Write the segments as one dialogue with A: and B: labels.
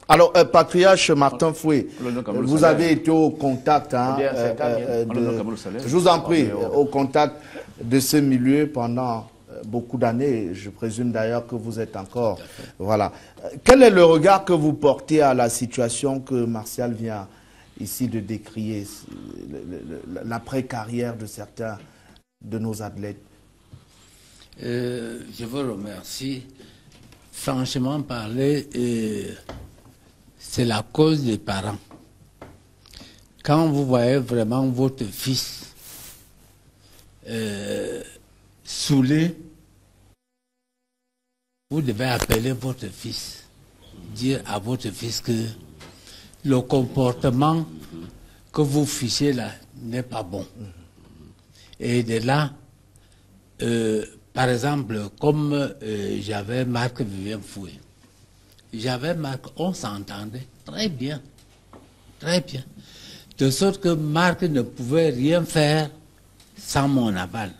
A: Alors, patriarche Martin Foué, vous avez été au contact, hein, je vous en prie, au contact de ce milieu pendant beaucoup d'années. Je présume d'ailleurs que vous êtes encore. Voilà. Quel est le regard que vous portez à la situation que Martial vient ici de décrier, l'après-carrière de certains de nos athlètes?
B: Je vous remercie. Franchement parler, c'est la cause des parents. Quand vous voyez vraiment votre fils saoulé, vous devez appeler votre fils, dire à votre fils que le comportement que vous fichez là n'est pas bon. Et de là, par exemple, comme j'avais Marc Vivien Foué, j'avais Marc, on s'entendait très bien, de sorte que Marc ne pouvait rien faire sans mon aval.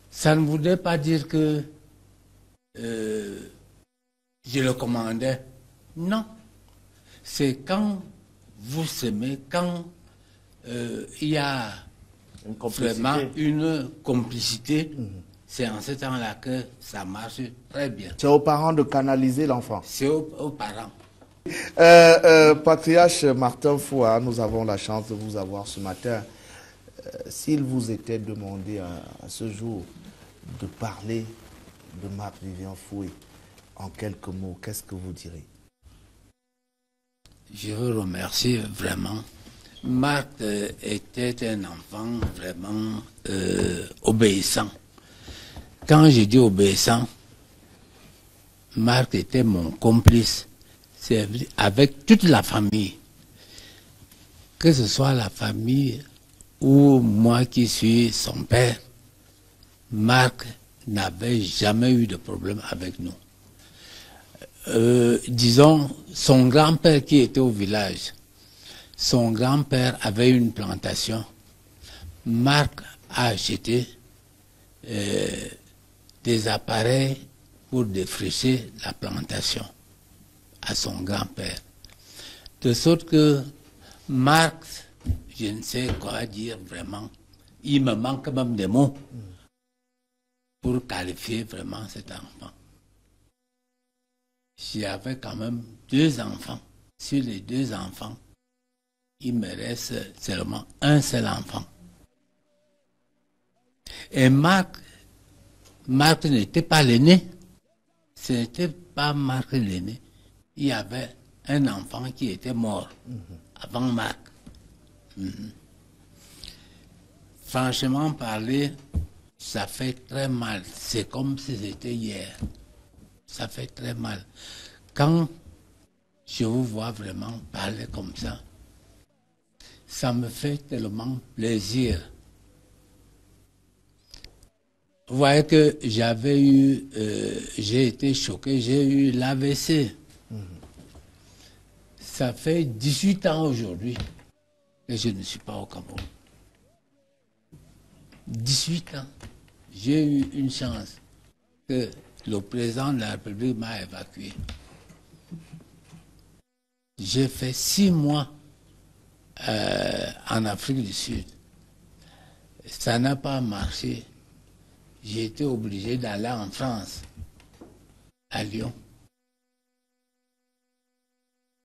B: Ça ne voulait pas dire que je le commandais. Non. C'est quand vous s'aimez, quand il y a vraiment une complicité, c'est en ce temps-là que ça marche très bien.
A: C'est aux parents de canaliser l'enfant.
B: C'est aux parents.
A: Patriarche Martin Foué, nous avons la chance de vous avoir ce matin. S'il vous était demandé à ce jour de parler de Marc Vivien Foué en quelques mots, qu'est-ce que vous direz?
B: Je vous remercie vraiment. Marc était un enfant vraiment obéissant. Quand je dis obéissant, Marc était mon complice. C'est avec toute la famille. Que ce soit la famille ou moi qui suis son père, Marc n'avait jamais eu de problème avec nous. Disons, son grand-père qui était au village, son grand-père avait une plantation. Marc a acheté des appareils pour défricher la plantation à son grand-père. De sorte que Marc, je ne sais quoi dire vraiment, il me manque même des mots pour qualifier vraiment cet enfant. J'avais quand même 2 enfants. Sur les 2 enfants, il me reste seulement un seul enfant. Et Marc n'était pas l'aîné. Ce n'était pas Marc l'aîné. Il y avait un enfant qui était mort avant Marc. Franchement parler, ça fait très mal. C'est comme si c'était hier. Ça fait très mal. Quand je vous vois vraiment parler comme ça me fait tellement plaisir. Vous voyez que j'avais eu, j'ai été choqué, j'ai eu l'AVC. Ça fait 18 ans aujourd'hui que je ne suis pas au Cameroun. 18 ans. J'ai eu une chance que le président de la République m'a évacué. J'ai fait 6 mois en Afrique du Sud. Ça n'a pas marché. J'ai été obligé d'aller en France, à Lyon.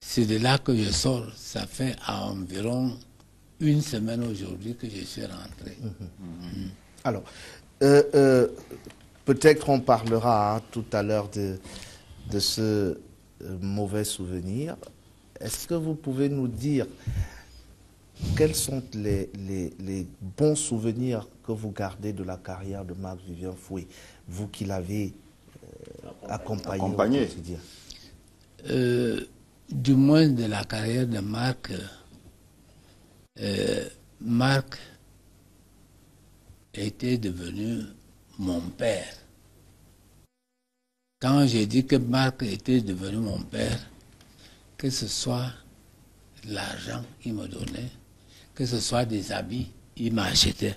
B: C'est de là que je sors. Ça fait environ 1 semaine aujourd'hui que je suis rentré.
A: Alors, peut-être on parlera tout à l'heure de ce mauvais souvenir. Est-ce que vous pouvez nous dire quels sont les bons souvenirs que vous gardez de la carrière de Marc Vivien Foué, vous qui l'avez accompagné au quotidien?
B: Du moins de la carrière de Marc, Marc était devenu mon père. Quand j'ai dit que Marc était devenu mon père, que ce soit l'argent qu'il me donnait, que ce soit des habits, il m'achetait.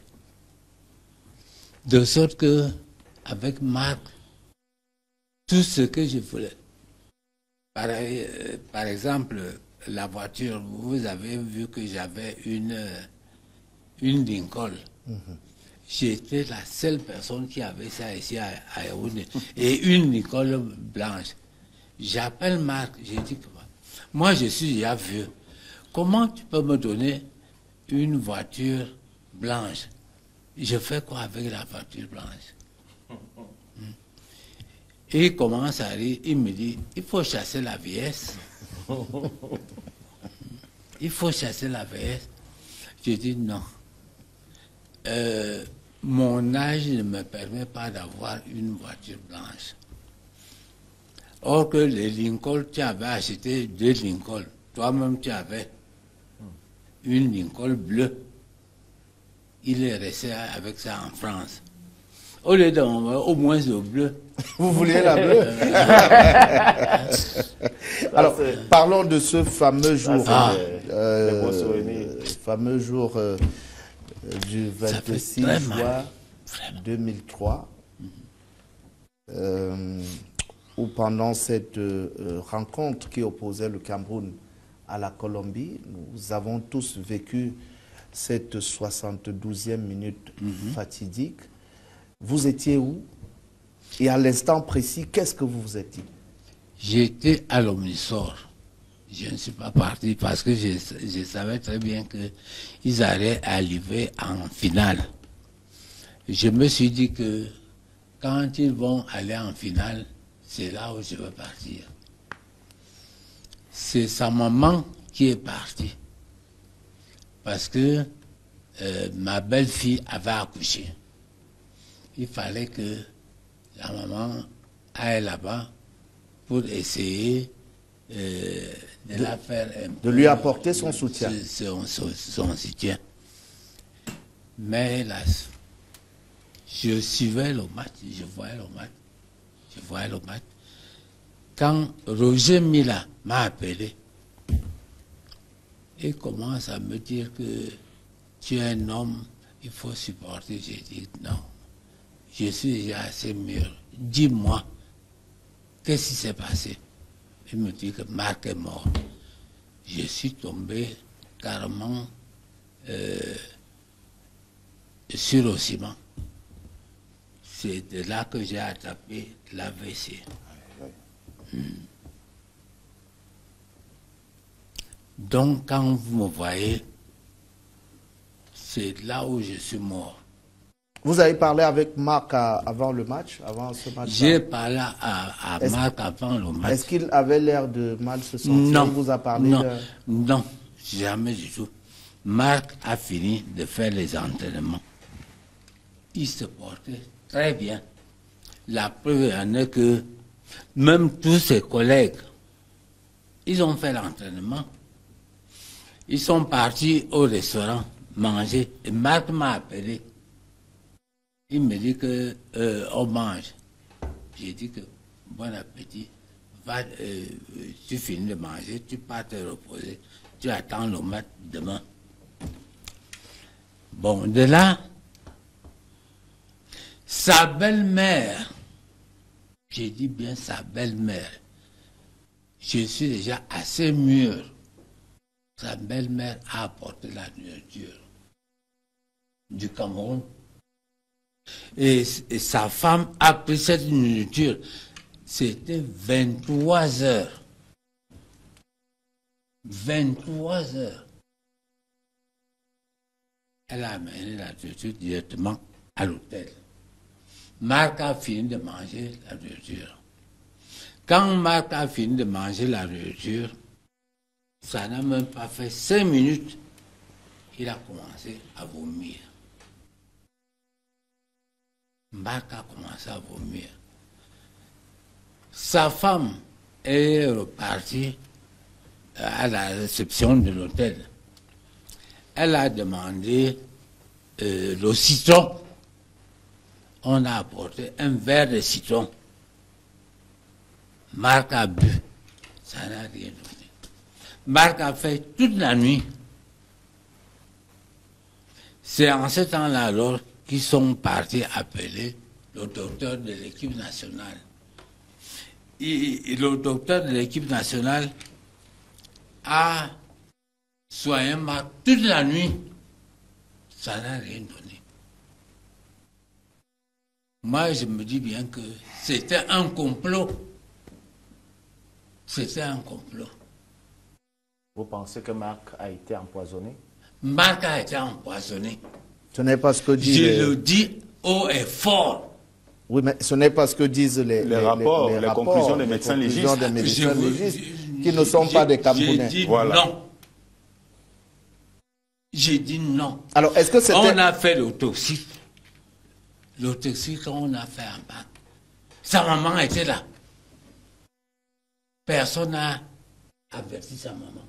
B: De sorte que, avec Marc, tout ce que je voulais. Par exemple, la voiture, vous avez vu que j'avais une Lincoln. J'étais la seule personne qui avait ça ici à Yaoundé. Et une Lincoln blanche. J'appelle Marc, j'ai dit que moi je suis déjà vieux. Comment tu peux me donner une voiture blanche? Je fais quoi avec la voiture blanche? Et il commence à rire, il me dit, il faut chasser la vieillesse. Il faut chasser la vieillesse. Je dis non. Mon âge ne me permet pas d'avoir une voiture blanche. Or que les Lincoln, tu avais acheté 2 Lincoln. Toi-même, tu avais une Lincoln bleue. Il est resté avec ça en France. Au lieu d'envoyer au moins le bleu.
A: Vous vouliez la bleue? Alors, parlons de ce fameux jour. Fameux jour du 26 juin 2003. Où pendant cette rencontre qui opposait le Cameroun à la Colombie, nous avons tous vécu cette 72e minute fatidique. Vous étiez où? Et à l'instant précis, qu'est-ce que vous vous êtes dit?
B: J'étais à l'Omnisor. Je ne suis pas parti parce que je savais très bien qu'ils allaient arriver en finale. Je me suis dit que quand ils vont aller en finale, c'est là où je veux partir. C'est sa maman qui est partie. Parce que ma belle-fille avait accouché. Il fallait que la maman aille là-bas pour essayer de la faire un peu,
A: de lui apporter son soutien.
B: Son soutien. Mais hélas, je suivais le match, je voyais le match. Quand Roger Mila m'a appelé, il commence à me dire que tu es un homme, il faut supporter. J'ai dit non, je suis déjà assez mûr. Dis-moi, qu'est-ce qui s'est passé? Il me dit que Marc est mort. Je suis tombé carrément sur le ciment. C'est de là que j'ai attrapé l'AVC. Donc, quand vous me voyez, c'est là où je suis mort.
A: Vous avez parlé avec Marc avant le match, avant ce match?
B: J'ai parlé à Marc avant le match.
A: Est-ce qu'il avait l'air de mal se sentir?
B: Non.
A: Il vous a parlé
B: non, jamais du tout. Marc a fini de faire les entraînements. Il se portait très bien. La preuve en est que même tous ses collègues, ils ont fait l'entraînement. Ils sont partis au restaurant manger. Et Marc m'a appelé. Il me dit que on mange. J'ai dit que bon appétit. Va, tu finis de manger, tu pars te reposer. Tu attends le match demain. Bon, de là, sa belle-mère, j'ai dit bien sa belle-mère, je suis déjà assez mûr. Sa belle-mère a apporté la nourriture du Cameroun. Et sa femme a pris cette nourriture. C'était 23 heures. 23 heures. Elle a amené la nourriture directement à l'hôtel. Marc a fini de manger la nourriture. Quand Marc a fini de manger la nourriture, ça n'a même pas fait 5 minutes, il a commencé à vomir. Marc a commencé à vomir. Sa femme est repartie à la réception de l'hôtel. Elle a demandé le citron. On a apporté un verre de citron. Marc a bu. Ça n'a rien donné. Marc a fait toute la nuit. C'est en ce temps-là alors qu'ils sont partis appeler le docteur de l'équipe nationale. le docteur de l'équipe nationale a soigné Marc toute la nuit. Ça n'a rien donné. Moi, je me dis bien que c'était un complot. C'était un complot.
C: Vous pensez que Marc a été empoisonné?
B: Marc a été empoisonné.
A: Ce n'est pas ce que dit...
B: Je le dis haut et fort.
A: Oui, mais ce n'est pas ce que disent les
C: rapports, les conclusions des médecins légistes.
A: Qui ne sont pas des Camerounais.
B: J'ai dit non. J'ai dit non.
A: Alors, est-ce que c'était...
B: On a fait l'autopsie. L'autopsie qu'on a fait en bas. Sa maman était là. Personne n'a averti sa maman.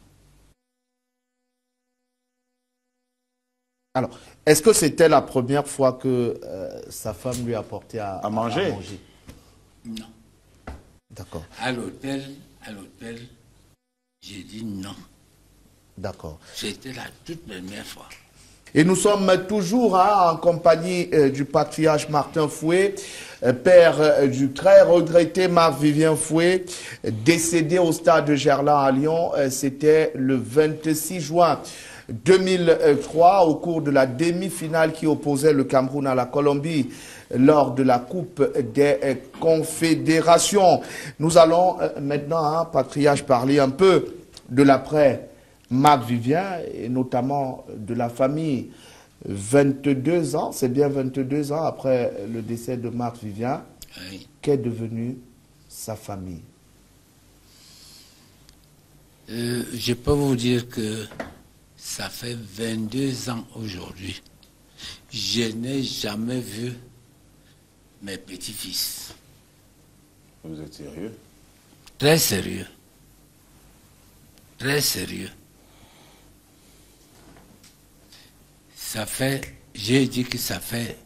A: Alors, est-ce que c'était la première fois que sa femme lui apportait à manger?
B: Non.
A: D'accord.
B: À l'hôtel, j'ai dit non.
A: D'accord.
B: C'était la toute première fois.
A: Et nous sommes toujours en compagnie du patriarche Martin Fouet, père du très regretté Marc-Vivien Fouet, décédé au stade de Gerland à Lyon. C'était le 26 juin 2003, au cours de la demi-finale qui opposait le Cameroun à la Colombie lors de la Coupe des Confédérations. Nous allons maintenant, patriarche, parler un peu de l'après Marc-Vivien et notamment de la famille. 22 ans, c'est bien 22 ans après le décès de Marc-Vivien,
B: Oui.
A: qu'est devenue sa famille?
B: Je peux vous dire que ça fait 22 ans aujourd'hui. Je n'ai jamais vu mes petits-fils.
C: Vous êtes sérieux?
B: Très sérieux. Très sérieux. Ça fait, j'ai dit que ça fait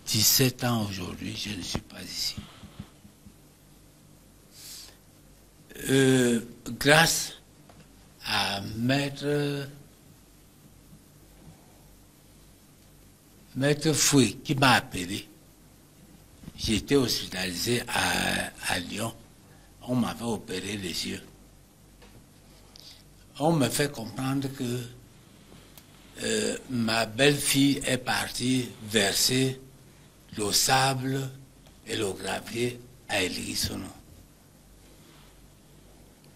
B: 17 ans aujourd'hui, je ne suis pas ici. Grâce à Maître Fouet qui m'a appelé, j'ai été hospitalisé à Lyon. On m'avait opéré les yeux. On me fait comprendre que ma belle-fille est partie verser le sable et le gravier à Elissono.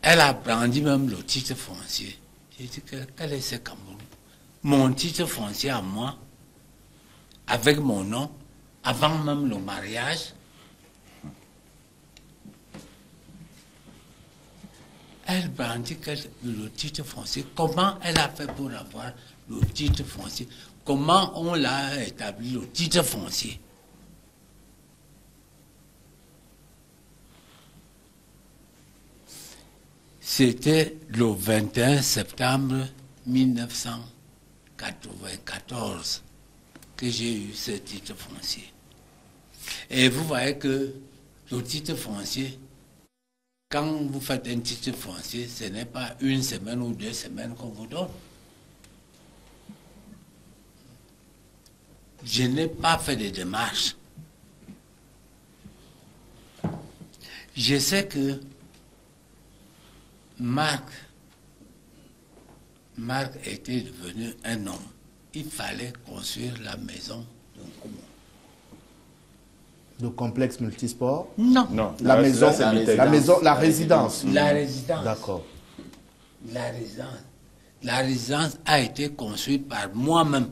B: Elle a brandi même le titre foncier. J'ai dit quel est ce Cameroun? Mon titre foncier à moi, avec mon nom, avant même le mariage. Elle brandit le titre foncier. Comment elle a fait pour avoir le titre foncier? Comment on l'a établi, le titre foncier? C'était le 21 septembre 1994 que j'ai eu ce titre foncier. Et vous voyez que le titre foncier, quand vous faites un titre foncier, ce n'est pas une semaine ou 2 semaines qu'on vous donne. Je n'ai pas fait de démarches. Je sais que Marc était devenu un homme. Il fallait construire la maison de Nkomo.
A: Le complexe multisport?
B: Non.
C: Non.
A: La maison, la résidence.
B: La résidence.
A: D'accord.
B: La résidence. La résidence a été construite par moi-même.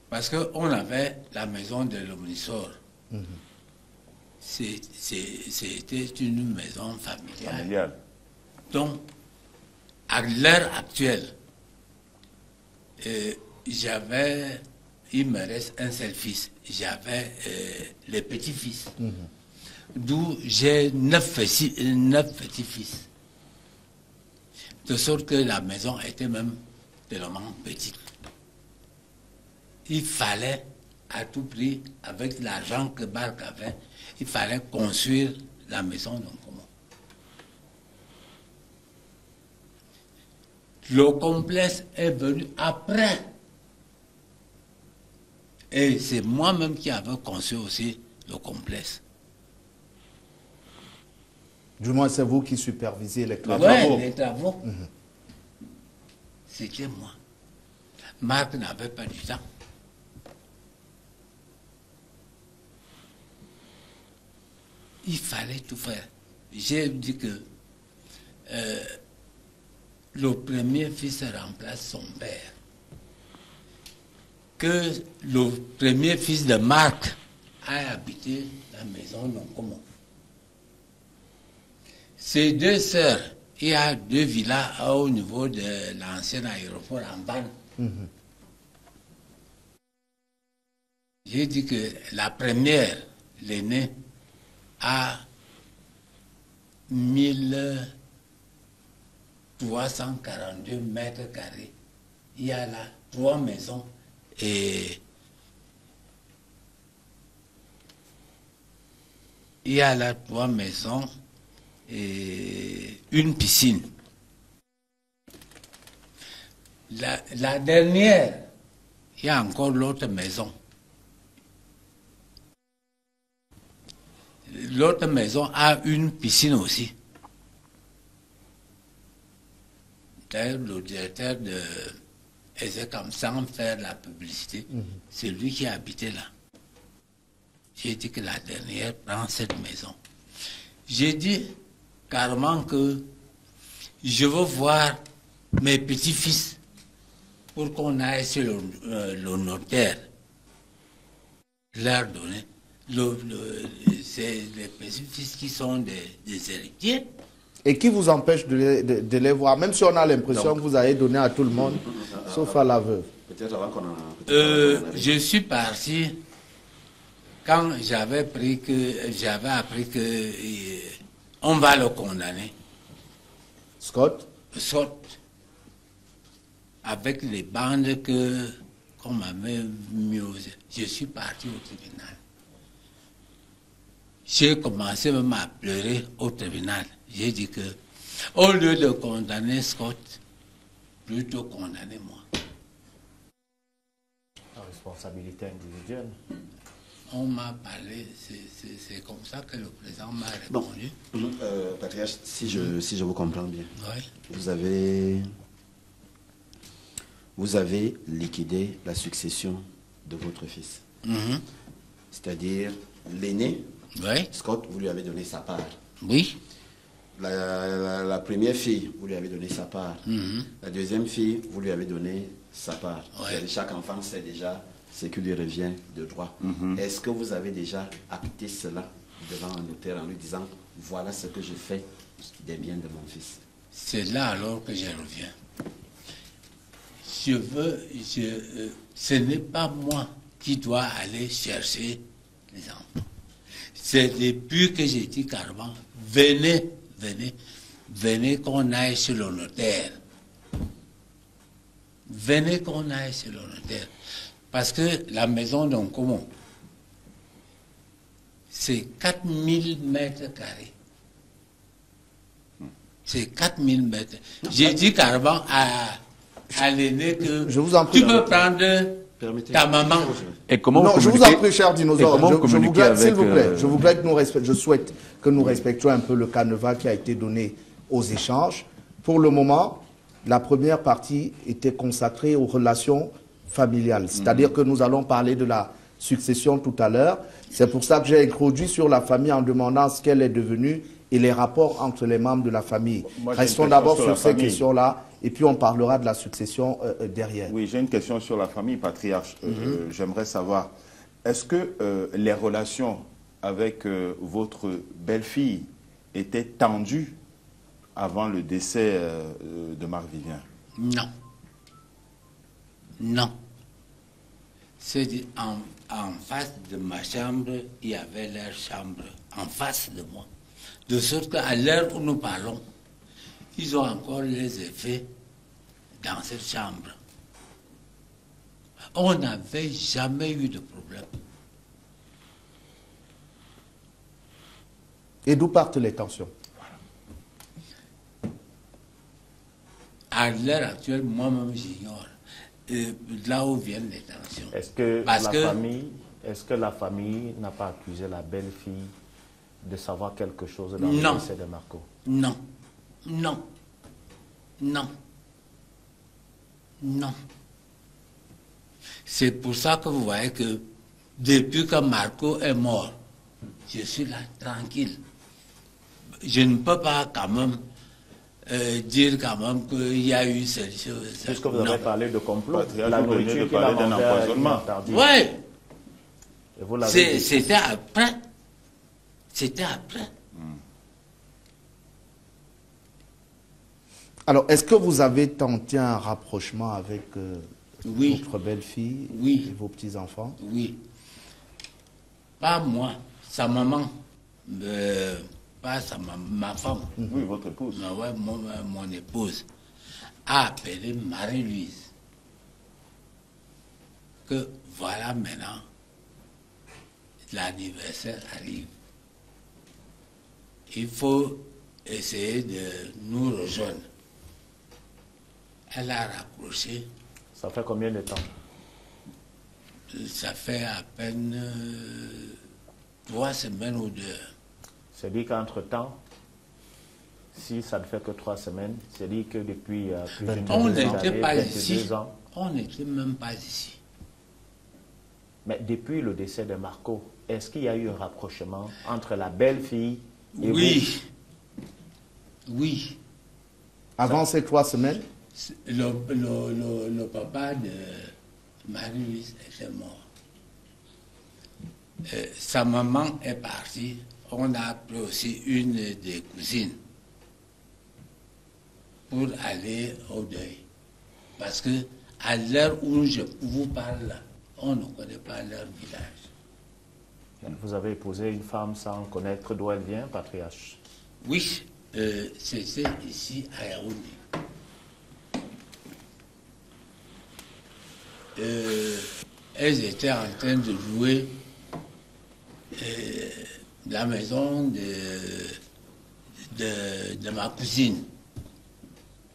B: Parce qu'on avait la maison de l'Omnisor. C'était une maison familiale. Donc, à l'heure actuelle, il me reste un seul fils. J'avais les petits-fils. D'où j'ai 9 petits-fils. De sorte que la maison était même tellement petite. Il fallait, à tout prix, avec l'argent que Marc avait, il fallait construire la maison de Nkomo. Le complexe est venu après. Et c'est moi-même qui avais conçu aussi le complexe.
A: Du moins, c'est vous qui supervisez les travaux.
B: Oui, les travaux. C'était moi. Marc n'avait pas du temps. Il fallait tout faire. J'ai dit que le premier fils remplace son père. Que le premier fils de Marc a habité la maison Nonkomo. Ses deux sœurs, il y a deux villas au niveau de l'ancien aéroport en Banne. J'ai dit que la première, l'aînée, a 1342 mètres carrés. Il y a là 3 maisons et il y a là 3 maisons et une piscine. La dernière, il y a encore l'autre maison. L'autre maison a une piscine aussi. D'ailleurs, le directeur de Ezekam, sans faire la publicité, c'est lui qui a habité là. J'ai dit que la dernière prend cette maison. J'ai dit carrément que je veux voir mes petits-fils pour qu'on aille sur le notaire, leur donner. C'est les petits-fils qui sont des héritiers.
A: Et qui vous empêche de les voir, même si on a l'impression que vous avez donné à tout le monde, sauf à la veuve.
B: Je suis parti quand j'avais appris que on va le condamner.
A: Scott,
B: avec les bandes qu'on m'avait mis aux... Je suis parti au tribunal. J'ai commencé même à pleurer au tribunal. J'ai dit que, au lieu de condamner Scott, plutôt condamner moi.
C: La responsabilité individuelle.
B: On m'a parlé, c'est comme ça que le président m'a répondu.
D: Bon, Patriarche, si je vous comprends bien,
B: oui.
D: vous avez liquidé la succession de votre fils. C'est-à-dire l'aîné, Scott, vous lui avez donné sa part.
B: Oui.
D: La première fille, vous lui avez donné sa part. La deuxième fille, vous lui avez donné sa part. Chaque enfant sait déjà ce qui lui revient de droit. Est-ce que vous avez déjà acté cela devant un notaire en lui disant voilà ce que je fais des biens de mon fils?
B: C'est là alors que je reviens. Ce n'est pas moi qui dois aller chercher les enfants. C'est depuis que j'ai dit carrément, venez qu'on aille chez le notaire. Venez qu'on aille chez le notaire. Parce que la maison d'Onkomo, c'est 4000 mètres carrés. C'est 4000 mètres. J'ai dit carrément à l'aîné que
A: je vous en prie,
B: tu peux prendre ta maman.
E: Et comment
A: non, je vous en prie, cher dinosaure. S'il vous plaît,
E: avec,
A: je souhaite que nous respections un peu le canevas qui a été donné aux échanges. Pour le moment, la première partie était consacrée aux relations familiales. C'est-à-dire que nous allons parler de la succession tout à l'heure. C'est pour ça que j'ai introduit sur la famille en demandant ce qu'elle est devenue et les rapports entre les membres de la famille. Restons d'abord sur ces questions-là et puis on parlera de la succession derrière.
F: Oui, j'ai une question sur la famille, Patriarche. J'aimerais savoir, est-ce que les relations avec votre belle-fille étaient tendues avant le décès de Marc Vivien?
B: Non. Non. C'est en face de ma chambre, il y avait leur chambre en face de moi. De sorte qu'à l'heure où nous parlons, ils ont encore les effets dans cette chambre. On n'avait jamais eu de problème.
A: Et d'où partent les tensions?
B: À l'heure actuelle, moi-même, j'ignore. là où viennent les tensions.
C: Est-ce que la famille n'a pas accusé la belle-fille de savoir quelque chose dans le décès de Marco?
B: Non. Non. Non. Non. C'est pour ça que vous voyez que depuis que Marco est mort, je suis là tranquille. Je ne peux pas quand même dire quand même qu'il y a eu cette chose.
C: Puisque vous avez parlé de complot,
F: la nourriture qu'il a d'un empoisonnement.
B: Oui. C'était après. C'était après.
A: Alors, est-ce que vous avez tenté un rapprochement avec votre belle-fille et vos petits-enfants?
B: Oui. Pas moi, sa maman. Pas ma femme.
F: Oui, votre épouse.
B: Ouais, mon épouse a appelé Marie-Louise. Que voilà maintenant, l'anniversaire arrive. Il faut essayer de nous rejoindre. Elle a raccroché.
C: Ça fait combien de temps?
B: Ça fait à peine 3 semaines ou 2.
C: C'est-à-dire qu'entre-temps, si ça ne fait que 3 semaines, c'est-à-dire que depuis plus d'une
B: on n'était pas
C: 22
B: ici.
C: ans.
B: On n'était même pas ici.
C: Mais depuis le décès de Marco, est-ce qu'il y a eu un rapprochement entre la belle-fille et vous?
B: Oui.
A: Avant ces 3 semaines?
B: Le papa de Marie-Louise était mort. Sa maman est partie. On a appelé aussi une des cousines pour aller au deuil. Parce que à l'heure où je vous parle là, on ne connaît pas leur village.
C: Vous avez épousé une femme sans connaître d'où elle vient, patriarche?
B: Oui, c'était ici à Yaoundé. Elles étaient en train de louer la maison de ma cousine,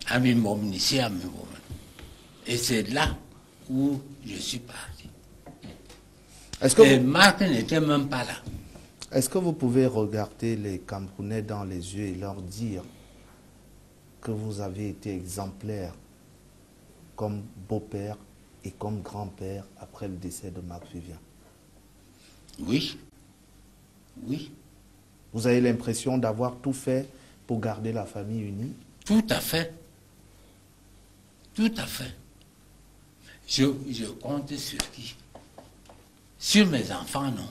B: à Mimom, ici à Mimom. Et c'est là où je suis parti. Et Marc n'était même pas là.
A: Est-ce que vous pouvez regarder les Camerounais dans les yeux et leur dire que vous avez été exemplaire comme beau-père et comme grand-père après le décès de Marc Vivien?
B: Oui. Oui.
A: Vous avez l'impression d'avoir tout fait pour garder la famille unie?
B: Tout à fait. Tout à fait. Je compte sur qui? Sur mes enfants, non.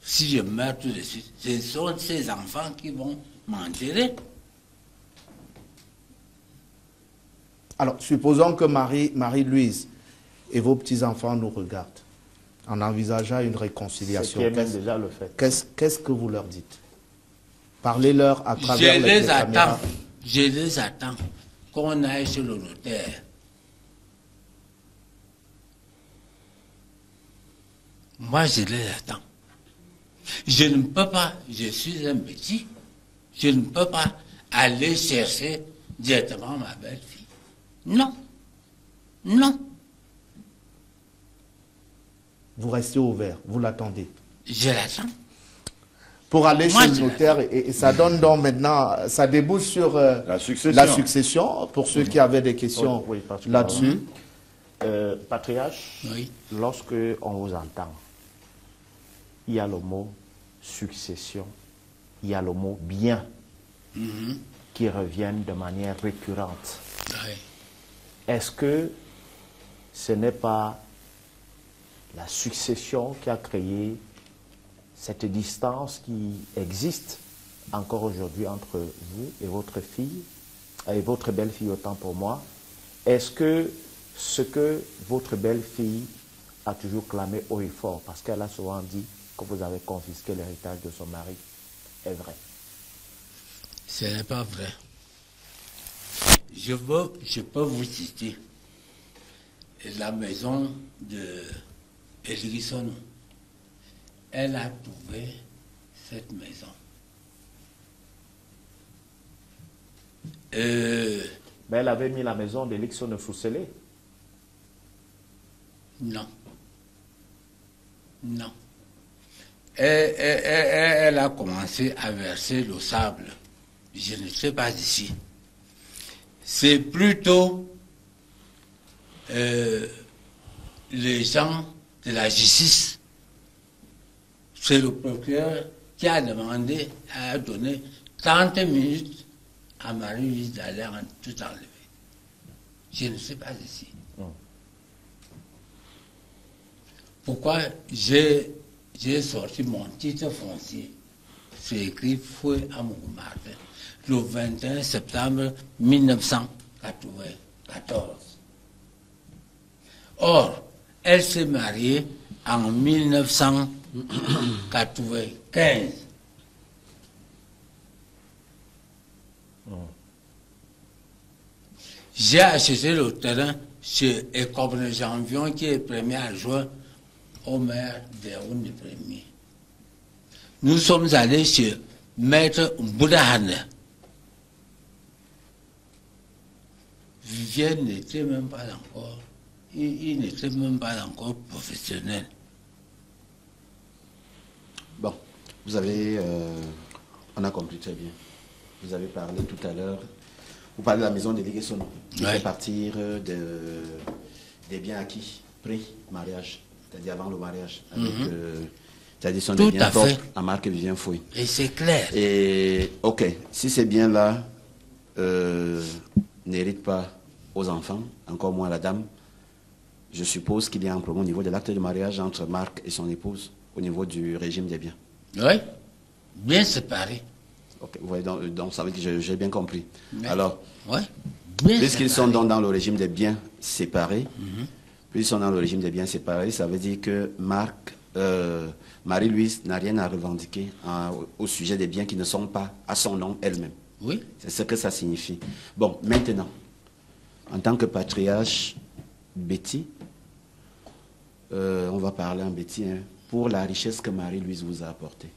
B: Si je meurs tout de suite, ce sont ces enfants qui vont m'enterrer.
A: Alors, supposons que Marie-Louise et vos petits-enfants nous regardent en envisageant une réconciliation.
C: C'est qui est même déjà le fait.
A: Qu'est-ce que vous leur dites? Parlez-leur à travers les caméras.
B: Je les attends qu'on aille chez le notaire. Moi, je les attends. Je ne peux pas, je suis un petit, je ne peux pas aller chercher directement ma belle-fille. Non. Non.
A: Vous restez ouvert, vous l'attendez.
B: Je l'attends.
A: Pour aller chez le notaire, et ça donne donc maintenant, ça débouche sur la succession, pour ceux qui avaient des questions là-dessus.
C: Patriarche, lorsque on vous entend, il y a le mot succession, il y a le mot bien qui reviennent de manière récurrente.
B: Oui.
C: Est-ce que ce n'est pas la succession qui a créé cette distance qui existe encore aujourd'hui entre vous et votre fille, et votre belle-fille autant pour moi? Est-ce que ce que votre belle-fille a toujours clamé haut et fort, parce qu'elle a souvent dit que vous avez confisqué l'héritage de son mari, est vrai?
B: Ce n'est pas vrai. Je peux vous citer la maison de Elisson. Elle a trouvé cette maison.
C: Mais elle avait mis la maison de Lixon sous scellé.
B: Non. Non. Elle a commencé à verser le sable. Je ne sais pas ici. C'est plutôt les gens de la justice. C'est le procureur qui a demandé, a donné 30 minutes à Marie-Louise d'aller tout enlever. Je ne sais pas ici. Pourquoi j'ai sorti mon titre foncier? C'est écrit Fouet Amour Martin, le 21 septembre 1994. Or, elle s'est mariée en 1995. J'ai acheté le terrain chez Écobre Janvion, qui est premier adjoint au maire d'Eroun du Premier. Nous sommes allés chez Maître Boudahane. Vivienne n'était même pas encore, il n'était même pas encore professionnel.
D: Bon, vous avez, on a compris très bien. Vous avez parlé tout à l'heure, vous parlez de la maison de Liguessono, qui fait partir des biens acquis, pré-mariage. C'est-à-dire avant le mariage, avec c'est-à-dire son bien propre à Marc Vivien Fouet.
B: Et c'est clair.
D: Et ok, si ces biens-là n'héritent pas aux enfants, encore moins à la dame, je suppose qu'il y a un problème au niveau de l'acte de mariage entre Marc et son épouse, au niveau du régime des biens.
B: Oui, bien séparés.
D: Ok, vous voyez, donc ça veut dire que j'ai bien compris. Mais, alors,
B: puisqu'ils
D: sont donc dans le régime des biens séparés, puis ils sont dans le régime des biens séparés, ça veut dire que Marie-Louise n'a rien à revendiquer au sujet des biens qui ne sont pas à son nom elle-même.
B: Oui.
D: C'est ce que ça signifie. Bon, maintenant, en tant que patriarche, Betty, on va parler en Betty, hein, pour la richesse que Marie-Louise vous a apportée.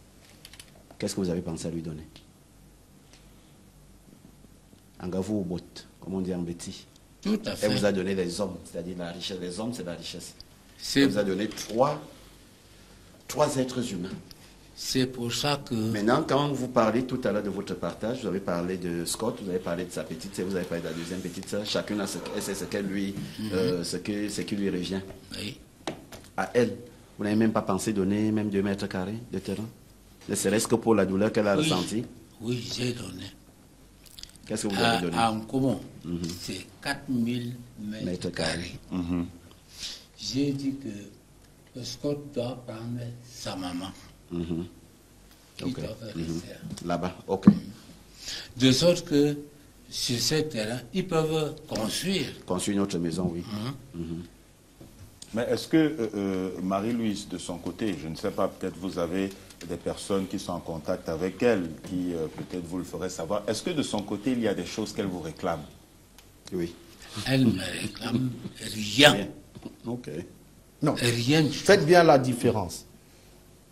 D: Qu'est-ce que vous avez pensé à lui donner? Angavou au bot, comme on dit en Betty.
B: Tout à fait.
D: Elle vous a donné les hommes, c'est-à-dire la richesse. Les hommes, c'est la richesse. Elle vous a donné trois êtres humains.
B: C'est pour ça que...
D: Maintenant, quand vous parlez tout à l'heure de votre partage, vous avez parlé de Scott, vous avez parlé de sa petite sœur, vous avez parlé de la deuxième petite sœur. Chacune a ce qu'elle lui, ce qui lui revient.
B: Oui.
D: À elle, vous n'avez même pas pensé donner même 2 mètres carrés de terrain? Ne serait-ce que pour la douleur qu'elle a ressentie?
B: Oui, j'ai donné.
D: Qu'est-ce que vous avez donné?
B: En commun, c'est 4000 mètres carrés. J'ai dit que Scott doit prendre sa maman.
D: Là-bas, ok.
B: De sorte que sur ce terrain, ils peuvent construire.
D: Construire une autre maison, oui.
F: Mais est-ce que Marie-Louise, de son côté, je ne sais pas, peut-être vous avez des personnes qui sont en contact avec elle, qui peut-être vous le ferez savoir. Est-ce que de son côté, il y a des choses qu'elle vous réclame?
D: Oui.
B: Elle ne me réclame rien.
A: Ok. Non.
B: Rien.
A: Faites bien la différence.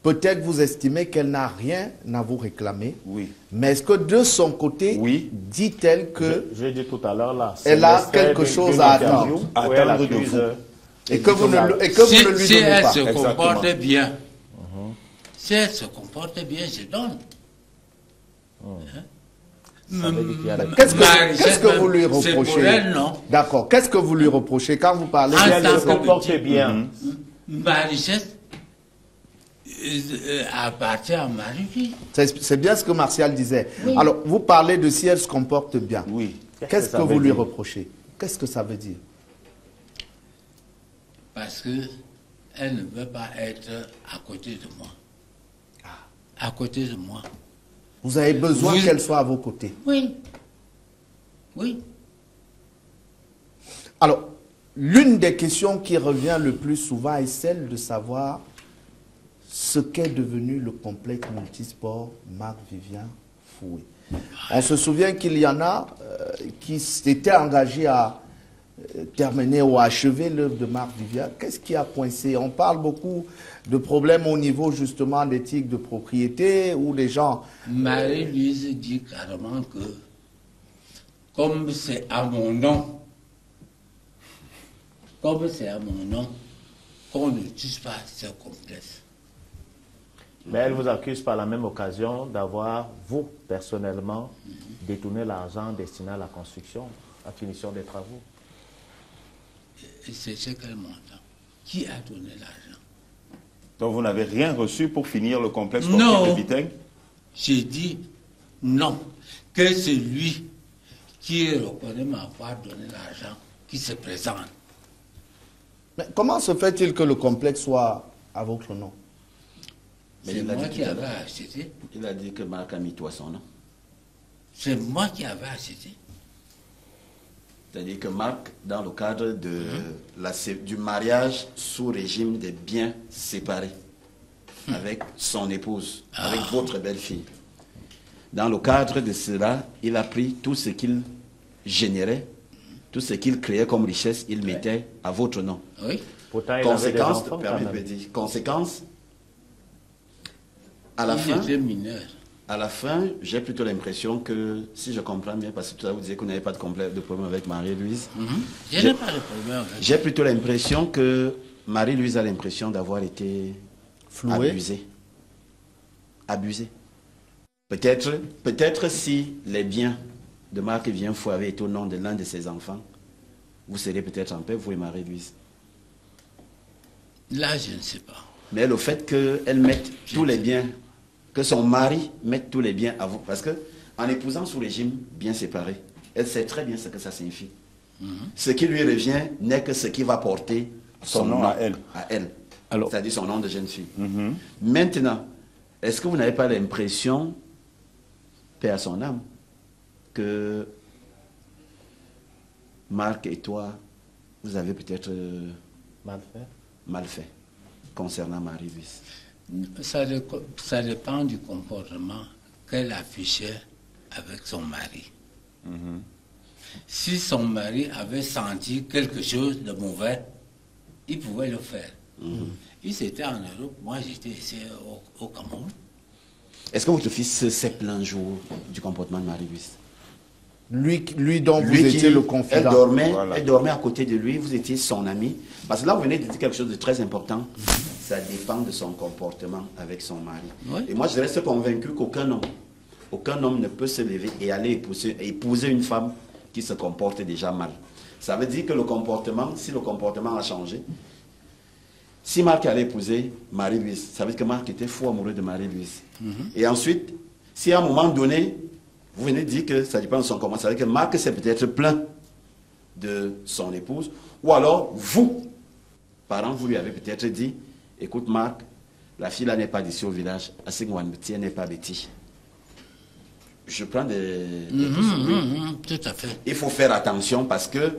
A: Peut-être vous estimez qu'elle n'a rien à vous réclamer.
F: Oui.
A: Mais est-ce que de son côté, dit-elle que...
C: J'ai dit tout à l'heure là.
A: Elle a quelque chose à attendre.
F: Attendre de vous.
A: Et que vous ne lui donnez pas.
B: Si elle se comporte bien, si elle se comporte bien, je donne.
A: Qu'est-ce que vous lui reprochez? D'accord. Qu'est-ce que vous lui reprochez quand vous parlez
C: si elle se comporte bien?
B: Ma richesse appartient à Marie-Louise.
A: C'est bien ce que Martial disait. Oui. Alors, vous parlez de si elle se comporte bien.
F: Oui.
A: Qu'est-ce que vous lui reprochez? Qu'est-ce que ça veut dire?
B: Parce qu'elle ne veut pas être à côté de moi. À côté de moi.
A: Vous avez besoin qu'elle soit à vos côtés.
B: Oui. Oui.
A: Alors, l'une des questions qui revient le plus souvent est celle de savoir ce qu'est devenu le complexe multisport Marc Vivien Fouet. On se souvient qu'il y en a qui s'étaient engagés à terminer ou achever l'œuvre de Marc Vivien. Qu'est-ce qui a coincé? On parle beaucoup de problèmes au niveau justement d'éthique de propriété où les gens...
B: Marie-Louise dit carrément que comme c'est à mon nom, qu'on ne tue pas ce complexe.
C: Mais elle vous accuse par la même occasion d'avoir, vous, personnellement, détourné l'argent destiné à la construction, à la finition des travaux.
B: Et c'est quel montant? Qui a donné l'argent?
F: Donc vous n'avez rien reçu pour finir le complexe sportif de Biteng?
B: J'ai dit non. Que c'est lui qui reconnaît m'avoir donné l'argent, qui se présente.
A: Mais comment se fait-il que le complexe soit à votre nom?
B: C'est moi qui avais acheté.
D: Il a dit que Marc a mis toi son nom.
B: C'est moi qui avais acheté.
D: C'est-à-dire que Marc, dans le cadre de du mariage sous régime des biens séparés, avec son épouse, avec votre belle-fille, dans le cadre de cela, il a pris tout ce qu'il générait, tout ce qu'il créait comme richesse, il mettait à votre nom.
B: Oui.
C: Pourtant, il avait des enfants,
D: Conséquence, à la fin...
B: mineur.
D: À la fin, j'ai plutôt l'impression que, si je comprends bien, parce que tout à l'heure vous disiez que vous n'avez pas de problème avec Marie-Louise.
B: Je n'ai pas de problème avec.
D: J'ai plutôt l'impression que Marie-Louise a l'impression d'avoir été abusée. Abusée. Peut-être si les biens de Marc Vivien-Foué avaient été au nom de l'un de ses enfants, vous serez peut-être en paix, vous et Marie-Louise.
B: Là, je ne sais pas.
D: Mais le fait qu'elle mette tous les biens, que son mari mette tous les biens à vous, parce que en épousant sous régime bien séparé, elle sait très bien ce que ça signifie. Ce qui lui revient n'est que ce qui va porter son nom à elle. C'est-à-dire son nom de jeune fille. Maintenant, est-ce que vous n'avez pas l'impression, paix à son âme, que Marc et toi, vous avez peut-être mal fait concernant Marie-Louise?
B: Ça dépend du comportement qu'elle affichait avec son mari. Si son mari avait senti quelque chose de mauvais, il pouvait le faire. Il était en Europe, moi j'étais ici au Cameroun.
D: Est-ce que votre fils s'est plaint un jour du comportement de Marie-Louise?
A: Lui dont vous étiez le confident.
D: Elle dormait à côté de lui, vous étiez son ami. Parce que là, vous venez de dire quelque chose de très important. Ça dépend de son comportement avec son mari. Et moi, je reste convaincu qu'aucun homme ne peut se lever et aller épouser une femme qui se comporte déjà mal. Ça veut dire que le comportement, si le comportement a changé, si Marc allait épouser Marie-Louise, ça veut dire que Marc était fou amoureux de Marie-Louise. Et ensuite, si à un moment donné, vous venez de dire que ça dépend de son comportement, ça veut dire que Marc s'est peut-être plaint de son épouse, ou alors vous, parents, vous lui avez peut-être dit, écoute Marc, la fille là n'est pas d'ici au village, elle n'est pas bêtise. Je prends des
B: tout à fait.
D: Il faut faire attention parce que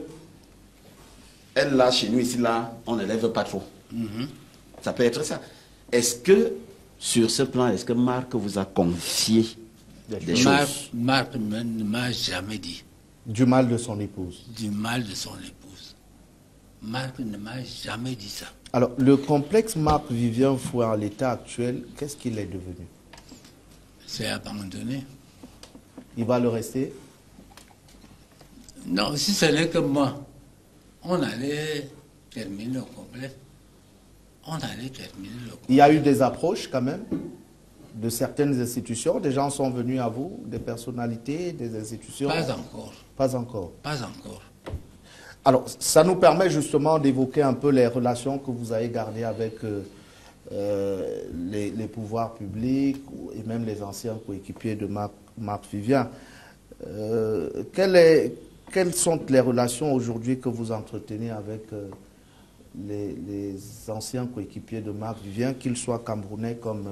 D: elle là, chez nous ici là, on ne lève pas trop. Ça peut être ça. Est-ce que sur ce plan, est-ce que Marc vous a confié des choses?
B: Marc ne m'a jamais dit.
A: Du mal de son épouse.
B: Du mal de son épouse. Marc ne m'a jamais dit ça.
A: Alors, le complexe Marc Vivien-Foué en l'état actuel, qu'est-ce qu'il est devenu?
B: C'est abandonné.
A: Il va le rester?
B: Non, si ce n'est que moi, on allait terminer le complexe.
A: Il y a eu des approches quand même de certaines institutions. Des gens sont venus à vous, des personnalités, des institutions?
B: Pas encore.
A: Pas encore.
B: Pas encore.
A: Alors, ça nous permet justement d'évoquer un peu les relations que vous avez gardées avec les pouvoirs publics et même les anciens coéquipiers de Marc Vivien. Quelles sont les relations aujourd'hui que vous entretenez avec les anciens coéquipiers de Marc Vivien, qu'ils soient camerounais comme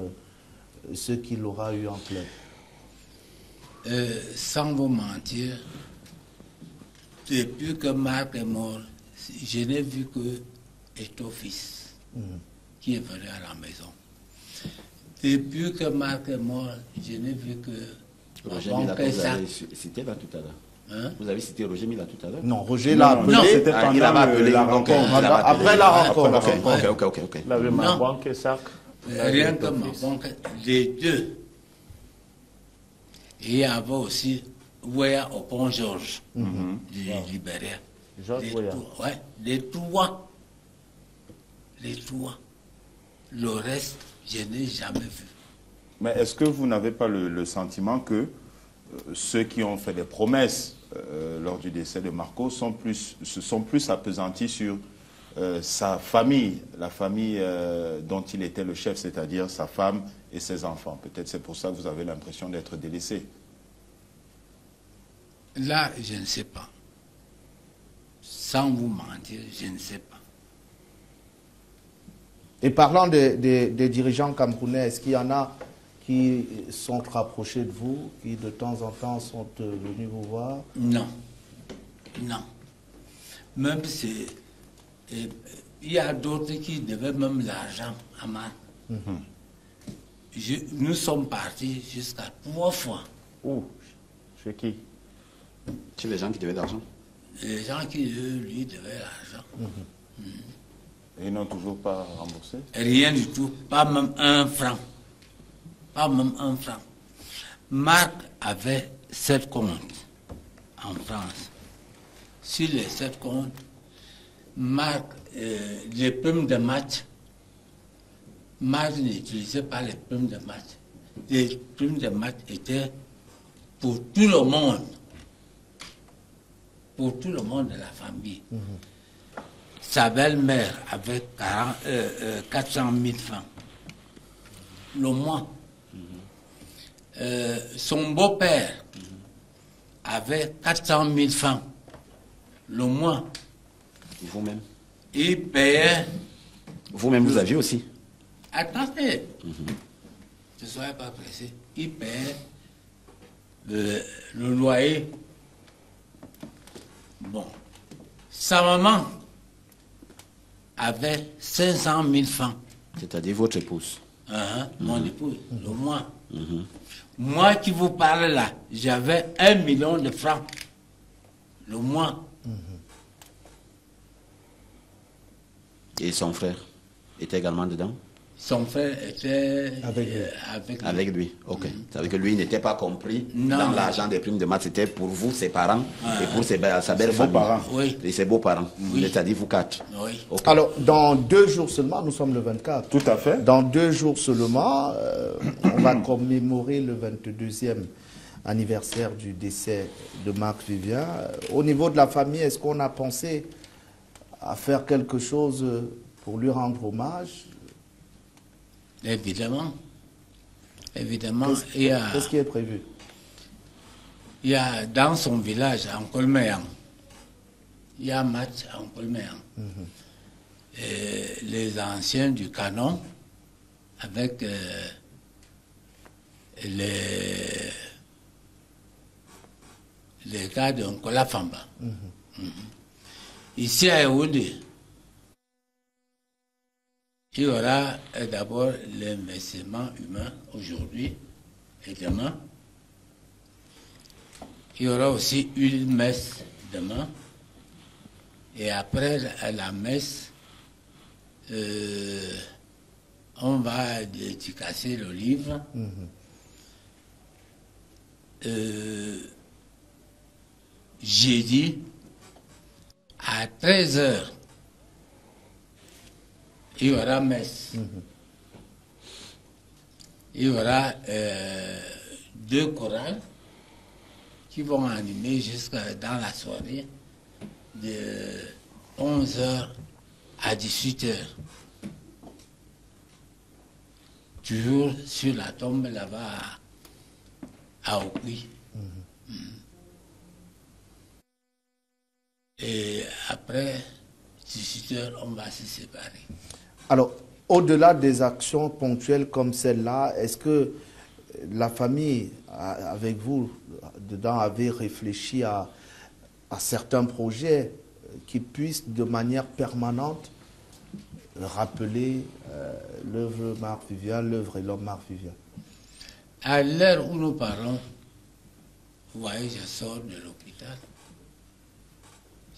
A: ceux qu'il aura eu en club?
B: Sans vous mentir, depuis que Marc est mort, je n'ai vu que Etofis qui est venu à la maison. Depuis que Marc est mort, je n'ai vu que
D: Roger Mila, vous avez cité là tout à l'heure. Vous avez cité Roger Mila tout à l'heure?
A: Non, Roger l'a appelé.
F: C'était pendant la rencontre.
A: Après la rencontre.
D: Ok.
C: Il avait Mabonke et Sac.
B: Rien que Mabonke, les deux. Et il y avait aussi Ouéa au pont Georges du Libéria. Les trois. Le reste, je n'ai jamais vu.
F: Mais est-ce que vous n'avez pas le sentiment que ceux qui ont fait des promesses lors du décès de Marco se sont plus appesantis sur sa famille, la famille dont il était le chef, c'est-à-dire sa femme et ses enfants? Peut-être c'est pour ça que vous avez l'impression d'être délaissé.
B: Là, je ne sais pas. Sans vous mentir, je ne sais pas.
A: Et parlant des dirigeants camerounais, est-ce qu'il y en a qui sont rapprochés de vous, qui de temps en temps sont venus vous voir?
B: Non. Non. Même si... Il y a d'autres qui devaient même l'argent à Marc. Nous sommes partis jusqu'à 3 fois.
C: Où? Chez qui?
D: Chez les gens qui devaient l'argent?
B: Les gens qui, lui, devaient l'argent.
F: Et ils n'ont toujours pas remboursé?
B: Rien du tout. Pas même 1 franc. Pas même 1 franc. Marc avait 7 comptes en France. Sur les 7 comptes, Marc, les primes de match, Marc n'utilisait pas les primes de match. Les primes de match étaient pour tout le monde. Pour tout le monde de la famille. Sa belle-mère avait 400 000 francs le mois. Son beau-père avait 400 000 francs le mois.
D: Vous-même?
B: Il payait...
D: Vous-même, vous aviez aussi?
B: Attendez. Ne soyez pas pressé. Il payait le loyer. Bon. Sa maman avait 500 000 francs.
D: C'est-à-dire votre épouse?
B: Mon épouse, le mois. Moi qui vous parle là, j'avais 1 million de francs le mois.
D: Et son frère était également dedans?
B: Son frère était
D: avec lui. Ok. Ça veut dire que lui n'était pas compris dans l'argent des primes de maths. C'était pour vous, ses parents, et pour sa belle famille.
B: Oui.
D: Et ses beaux-parents.
B: Oui.
D: C'est-à-dire vous 4.
B: Oui.
D: Okay.
A: Alors, dans 2 jours seulement, nous sommes le 24.
F: Tout à fait.
A: Dans 2 jours seulement, on va commémorer le 22e anniversaire du décès de Marc Vivien. Au niveau de la famille, est-ce qu'on a pensé à faire quelque chose pour lui rendre hommage?
B: Évidemment. Évidemment.
A: Qu'est-ce qui est prévu?
B: Il y a dans son village, en Colméan, il y a un match en Colméan. Les anciens du canon, avec les gars de Nkola Famba. Ici à Yaoundé, il y aura d'abord l'investissement humain aujourd'hui et demain. Il y aura aussi une messe demain. Et après la messe, on va dédicacer le livre. Jeudi, à 13h, il y aura messe. Il y aura 2 chorales qui vont animer jusqu'à dans la soirée de 11h à 18h. Toujours sur la tombe là-bas à Okui. Et après 18h, on va se séparer.
A: Alors, au-delà des actions ponctuelles comme celle-là, est-ce que la famille, avec vous, dedans, avait réfléchi à certains projets qui puissent, de manière permanente, rappeler l'œuvre Marc Vivien, l'œuvre et l'homme Marc Vivien?
B: À l'heure où nous parlons, vous voyez, je sors de l'hôpital.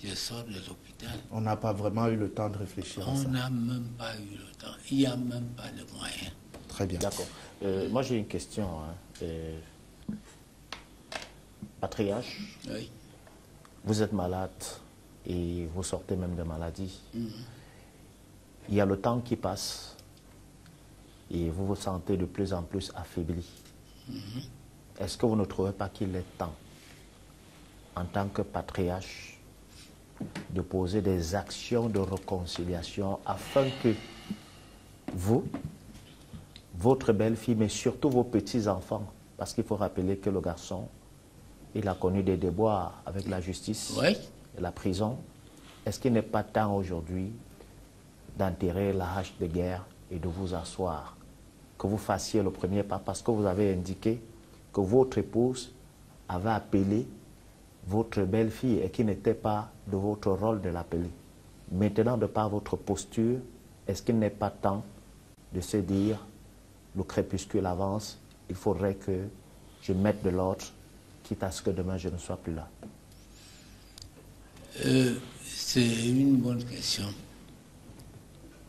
B: Je sors de l'hôpital.
A: On n'a pas vraiment eu le temps de réfléchir à ça.
B: On n'a même pas eu le temps. Il n'y a même pas de moyens.
A: Très bien.
C: D'accord. Moi, j'ai une question. Patriarche,
B: Oui.
C: vous êtes malade et vous sortez même de maladie. Il y a le temps qui passe et vous vous sentez de plus en plus affaibli. Est-ce que vous ne trouvez pas qu'il est temps, en tant que patriarche, de poser des actions de réconciliation afin que vous, votre belle-fille, mais surtout vos petits-enfants, parce qu'il faut rappeler que le garçon, il a connu des déboires avec la justice
B: Oui.
C: et la prison. Est-ce qu'il n'est pas temps aujourd'hui d'enterrer la hache de guerre et de vous asseoir, que vous fassiez le premier pas, parce que vous avez indiqué que votre épouse avait appelé votre belle-fille et qu'il n'était pas de votre rôle de l'appeler. Maintenant, de par votre posture, est-ce qu'il n'est pas temps de se dire, le crépuscule avance, il faudrait que je mette de l'ordre, quitte à ce que demain je ne sois plus là?
B: C'est une bonne question.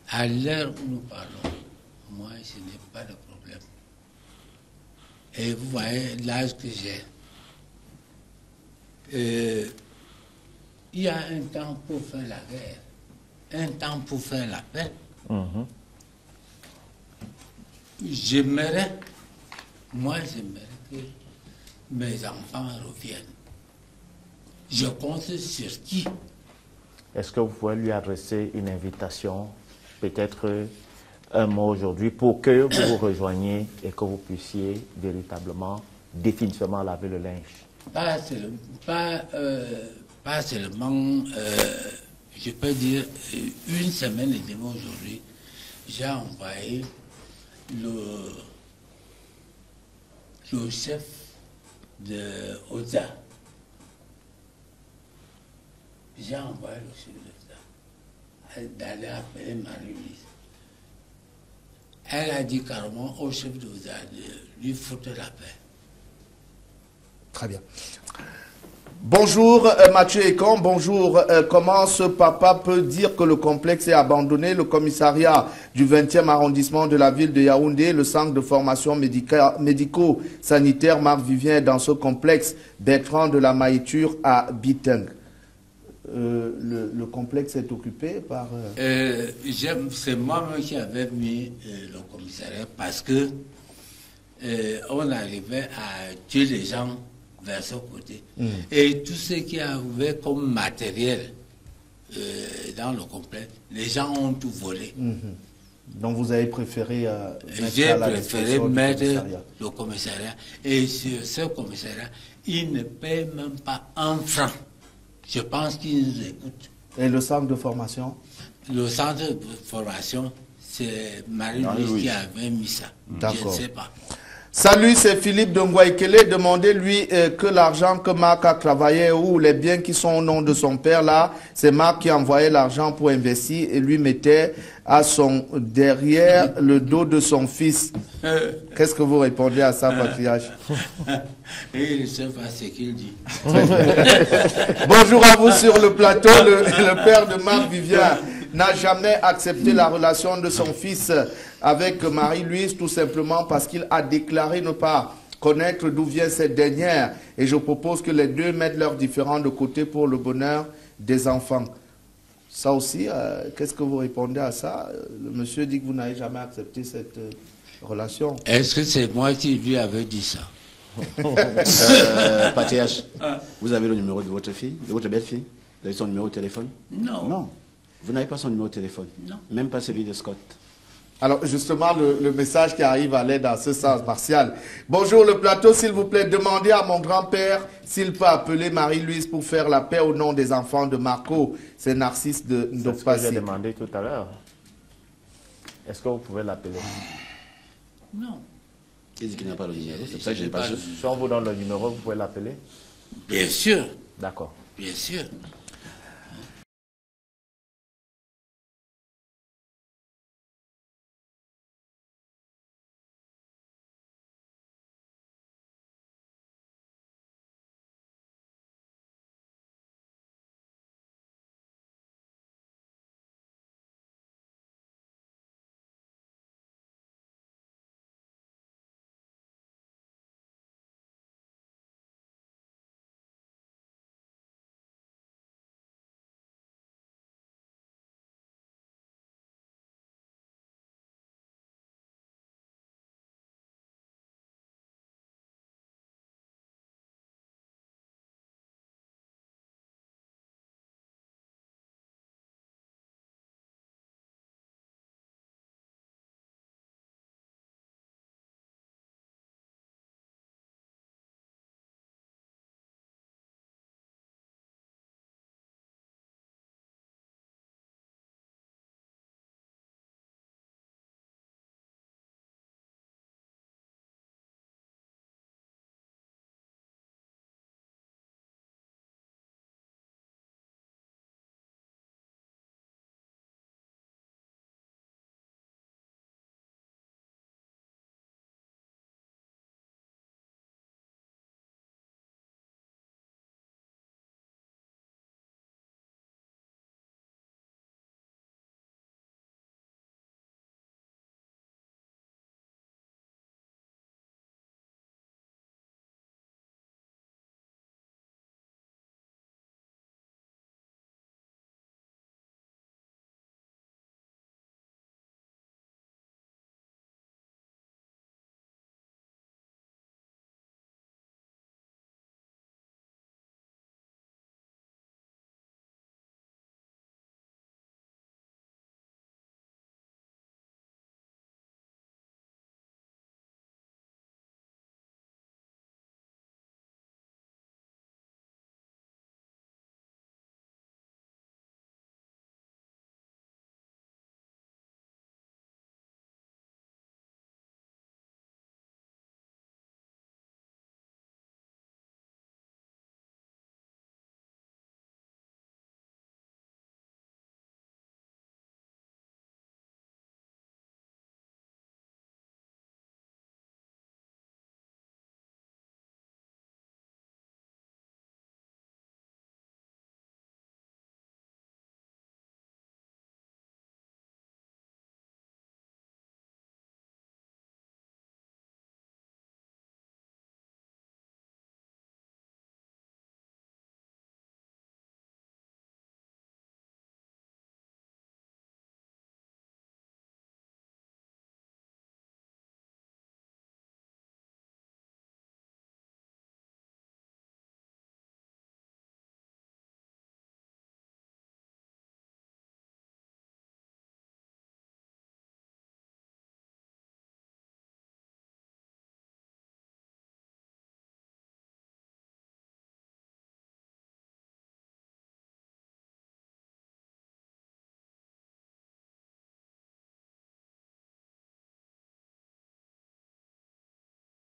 B: À l'heure où nous parlons, moi, je n'ai pas de problème. Et vous voyez l'âge que j'ai. Il y a un temps pour faire la guerre, un temps pour faire la paix. J'aimerais que mes enfants reviennent. Je compte sur qui?
C: Est-ce que vous pouvez lui adresser une invitation, peut-être un mot aujourd'hui, pour que vous vous rejoigniez et que vous puissiez véritablement, définitivement laver le linge?
B: Pas seulement, je peux dire, une semaine et demie aujourd'hui, j'ai envoyé le chef de OZA. J'ai envoyé le chef de OZA d'aller appeler Marie-Louise. Elle a dit carrément au chef de OZA de lui foutre la paix.
A: Très bien. Bonjour Mathieu Ekon, bonjour. Comment ce papa peut dire que le complexe est abandonné? Le commissariat du 20e arrondissement de la ville de Yaoundé, le centre de formation médico-sanitaire Marc Vivien est dans ce complexe. Bertrand de la Maïture à Biteng. Le complexe est occupé par...
B: C'est moi-même qui avais mis le commissariat parce que on arrivait à tuer les gens vers ce côté. Et tout ce qui arrivait comme matériel dans le complexe, les gens ont tout volé.
A: Donc vous avez préféré
B: mettre le commissariat. Et sur ce commissariat, il ne paie même pas un franc. Je pense qu'il nous écoute.
A: Et le centre de formation?
B: Le centre de formation, c'est Marie-Louise qui avait mis ça. Je ne sais pas.
A: Salut, c'est Philippe de Ngwaikele. Demandez-lui que l'argent que Marc a travaillé ou les biens qui sont au nom de son père là, c'est Marc qui envoyait l'argent pour investir et lui mettait derrière le dos de son fils. Qu'est-ce que vous répondez à ça, patriarche?
B: Il ne sait pas ce qu'il dit.
A: Bonjour à vous sur le plateau. Le père de Marc Vivien n'a jamais accepté la relation de son fils avec Marie-Louise, tout simplement parce qu'il a déclaré ne pas connaître d'où vient cette dernière. Et je propose que les deux mettent leurs différends de côté pour le bonheur des enfants. Ça aussi, qu'est-ce que vous répondez à ça? Le monsieur dit que vous n'avez jamais accepté cette relation.
B: Est-ce que c'est moi qui lui avais dit ça?
D: Patriarche, vous avez le numéro de votre fille, de votre belle-fille? Vous avez son numéro de téléphone?
B: Non.
D: Non. Vous n'avez pas son numéro de téléphone?
B: Non.
D: Même pas celui de Scott?
A: Alors justement, le message qui arrive allait dans ce sens, Martial. Bonjour le plateau, s'il vous plaît, demandez à mon grand-père s'il peut appeler Marie-Louise pour faire la paix au nom des enfants de Marco. C'est Narcisse de Ndopassi.
C: C'est ce que j'ai demandé tout à l'heure. Est-ce que vous pouvez l'appeler?
B: Non.
D: Il dit qu'il n'a pas le numéro, c'est pour ça que je n'ai pas...
C: Si on vous donne le numéro, vous pouvez l'appeler?
B: Bien sûr.
C: D'accord.
B: Bien sûr.